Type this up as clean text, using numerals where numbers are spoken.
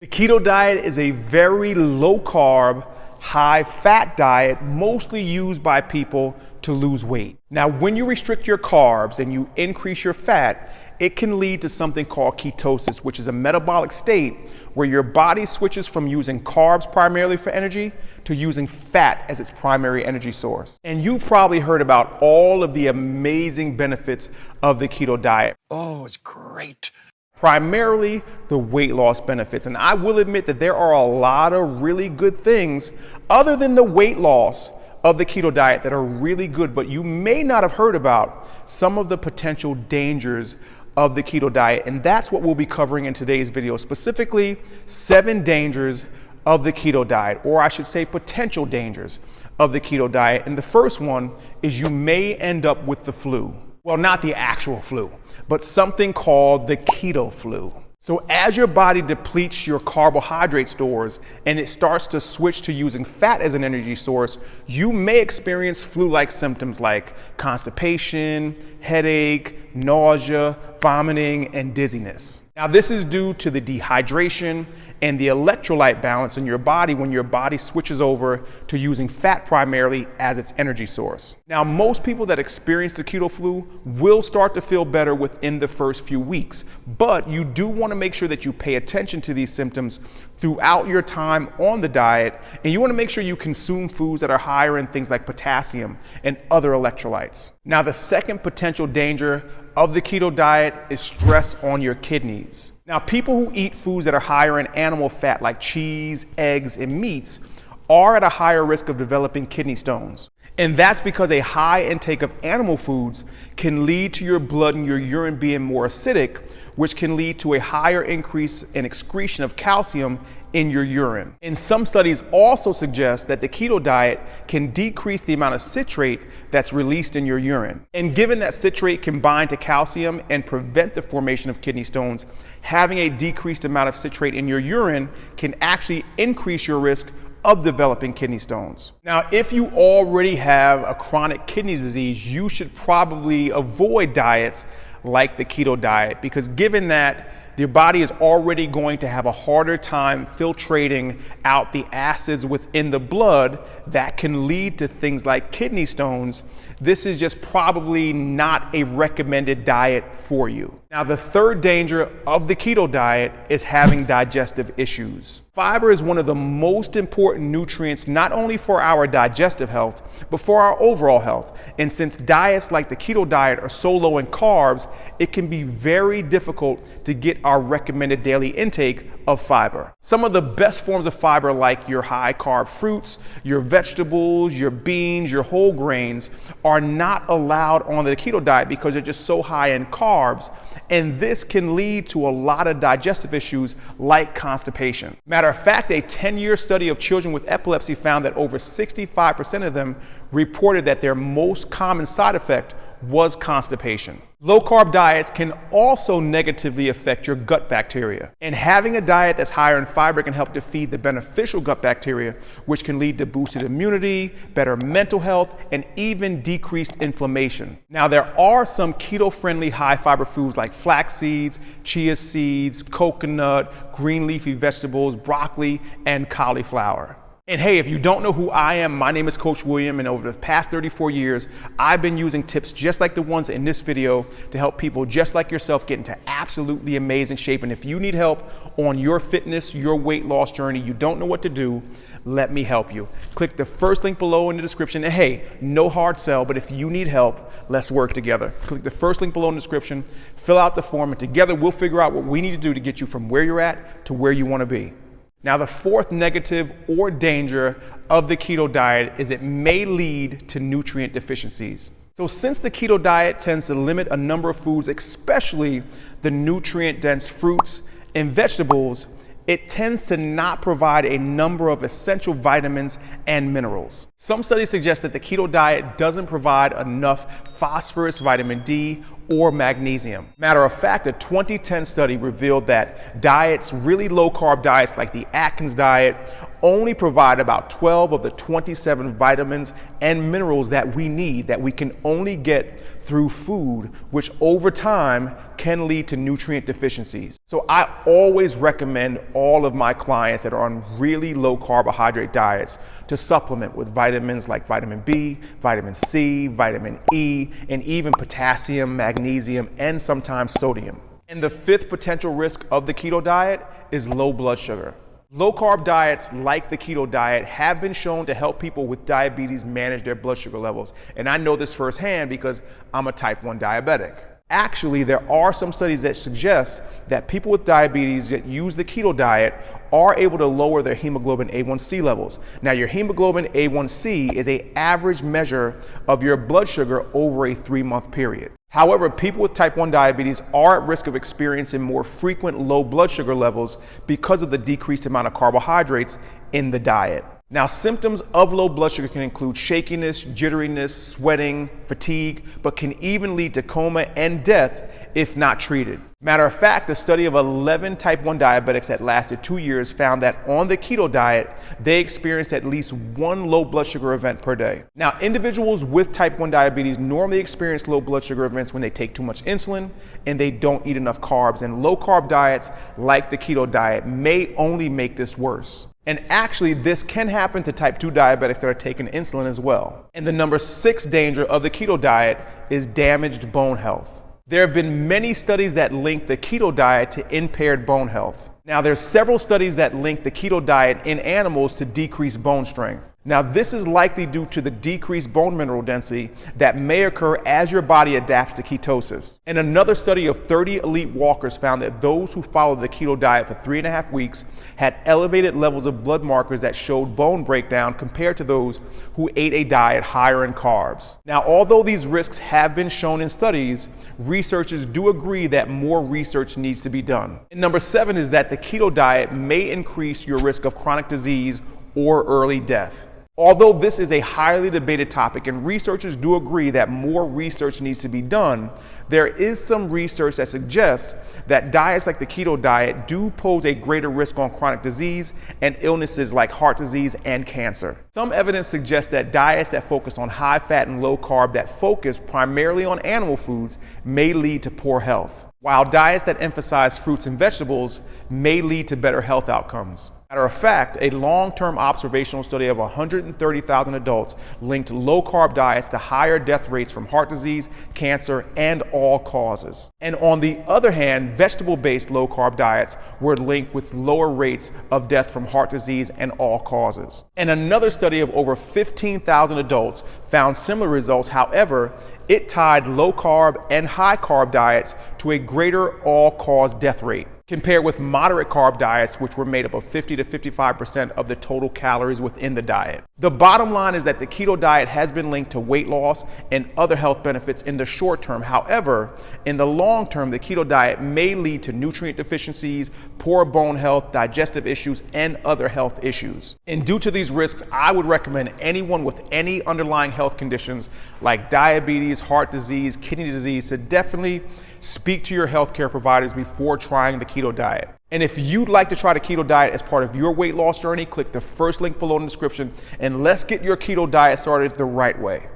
The keto diet is a very low carb, high fat diet, mostly used by people to lose weight. Now, when you restrict your carbs and you increase your fat, it can lead to something called ketosis, which is a metabolic state where your body switches from using carbs primarily for energy to using fat as its primary energy source. And you've probably heard about all of the amazing benefits of the keto diet. Oh, it's great. Primarily the weight loss benefits. And I will admit that there are a lot of really good things other than the weight loss of the keto diet that are really good, but you may not have heard about some of the potential dangers of the keto diet. And that's what we'll be covering in today's video, specifically 7 dangers of the keto diet, or I should say potential dangers of the keto diet. And the first one is you may end up with the flu. Well, not the actual flu, but something called the keto flu. So as your body depletes your carbohydrate stores and it starts to switch to using fat as an energy source, you may experience flu-like symptoms like constipation, headache, nausea, vomiting, and dizziness. Now, this is due to the dehydration and the electrolyte balance in your body when your body switches over to using fat primarily as its energy source. Now, most people that experience the keto flu will start to feel better within the first few weeks, but you do want to make sure that you pay attention to these symptoms throughout your time on the diet, and you want to make sure you consume foods that are higher in things like potassium and other electrolytes. Now, the second potential danger of the keto diet is stress on your kidneys. Now, people who eat foods that are higher in animal fat like cheese, eggs, and meats are at a higher risk of developing kidney stones. And that's because a high intake of animal foods can lead to your blood and your urine being more acidic, which can lead to a higher increase in excretion of calcium in your urine. And some studies also suggest that the keto diet can decrease the amount of citrate that's released in your urine. And given that citrate can bind to calcium and prevent the formation of kidney stones, having a decreased amount of citrate in your urine can actually increase your risk of developing kidney stones. Now, if you already have a chronic kidney disease, you should probably avoid diets like the keto diet, because given that your body is already going to have a harder time filtrating out the acids within the blood that can lead to things like kidney stones, this is just probably not a recommended diet for you. Now, the third danger of the keto diet is having digestive issues. Fiber is one of the most important nutrients, not only for our digestive health, but for our overall health. And since diets like the keto diet are so low in carbs, it can be very difficult to get our recommended daily intake of fiber. Some of the best forms of fiber, like your high carb fruits, your vegetables, your beans, your whole grains, are not allowed on the keto diet because they're just so high in carbs. And this can lead to a lot of digestive issues like constipation. Matter of fact, a 10-year study of children with epilepsy found that over 65% of them reported that their most common side effect was constipation. Low-carb diets can also negatively affect your gut bacteria. And having a diet that's higher in fiber can help to feed the beneficial gut bacteria, which can lead to boosted immunity, better mental health, and even decreased inflammation. Now, there are some keto-friendly high-fiber foods like flax seeds, chia seeds, coconut, green leafy vegetables, broccoli, and cauliflower. And hey, if you don't know who I am, my name is Coach William, and over the past 34 years, I've been using tips just like the ones in this video to help people just like yourself get into absolutely amazing shape. And if you need help on your fitness, your weight loss journey, you don't know what to do, let me help you. Click the first link below in the description. And hey, no hard sell, but if you need help, let's work together. Click the first link below in the description, fill out the form, and together we'll figure out what we need to do to get you from where you're at to where you want to be. Now, the fourth negative or danger of the keto diet is it may lead to nutrient deficiencies. So since the keto diet tends to limit a number of foods, especially the nutrient-dense fruits and vegetables, it tends to not provide a number of essential vitamins and minerals. Some studies suggest that the keto diet doesn't provide enough phosphorus, vitamin D, or magnesium. Matter of fact, a 2010 study revealed that really low carb diets like the Atkins diet only provide about 12 of the 27 vitamins and minerals that we need, that we can only get through food, which over time can lead to nutrient deficiencies. So I always recommend all of my clients that are on really low carbohydrate diets to supplement with vitamins like vitamin B, vitamin C, vitamin E, and even potassium, magnesium, and sometimes sodium. And the fifth potential risk of the keto diet is low blood sugar. Low carb diets like the keto diet have been shown to help people with diabetes manage their blood sugar levels. And I know this firsthand because I'm a type 1 diabetic. Actually, there are some studies that suggest that people with diabetes that use the keto diet are able to lower their hemoglobin A1C levels. Now, your hemoglobin A1C is an average measure of your blood sugar over a 3-month period. However, people with type 1 diabetes are at risk of experiencing more frequent low blood sugar levels because of the decreased amount of carbohydrates in the diet. Now, symptoms of low blood sugar can include shakiness, jitteriness, sweating, fatigue, but can even lead to coma and death if not treated. Matter of fact, a study of 11 type 1 diabetics that lasted 2 years found that on the keto diet, they experienced at least one low blood sugar event per day. Now, individuals with type 1 diabetes normally experience low blood sugar events when they take too much insulin and they don't eat enough carbs. And low carb diets like the keto diet may only make this worse. And actually, this can happen to type 2 diabetics that are taking insulin as well. And the number 6 danger of the keto diet is damaged bone health. There have been many studies that link the keto diet to impaired bone health. Now, there's several studies that link the keto diet in animals to decreased bone strength. Now, this is likely due to the decreased bone mineral density that may occur as your body adapts to ketosis. And another study of 30 elite walkers found that those who followed the keto diet for 3.5 weeks had elevated levels of blood markers that showed bone breakdown compared to those who ate a diet higher in carbs. Now, although these risks have been shown in studies, researchers do agree that more research needs to be done. And number 7 is that the keto diet may increase your risk of chronic disease or early death. Although this is a highly debated topic and researchers do agree that more research needs to be done, there is some research that suggests that diets like the keto diet do pose a greater risk on chronic disease and illnesses like heart disease and cancer. Some evidence suggests that diets that focus on high fat and low carb that focus primarily on animal foods may lead to poor health, while diets that emphasize fruits and vegetables may lead to better health outcomes. Matter of fact, a long-term observational study of 130,000 adults linked low-carb diets to higher death rates from heart disease, cancer, and all causes. And on the other hand, vegetable-based low-carb diets were linked with lower rates of death from heart disease and all causes. And another study of over 15,000 adults found similar results. However, it tied low-carb and high-carb diets to a greater all-cause death rate, compared with moderate carb diets, which were made up of 50 to 55% of the total calories within the diet. The bottom line is that the keto diet has been linked to weight loss and other health benefits in the short term. However, in the long term, the keto diet may lead to nutrient deficiencies, poor bone health, digestive issues, and other health issues. And due to these risks, I would recommend anyone with any underlying health conditions like diabetes, heart disease, kidney disease to definitely speak to your healthcare providers before trying the keto diet. And if you'd like to try the keto diet as part of your weight loss journey, click the first link below in the description and let's get your keto diet started the right way.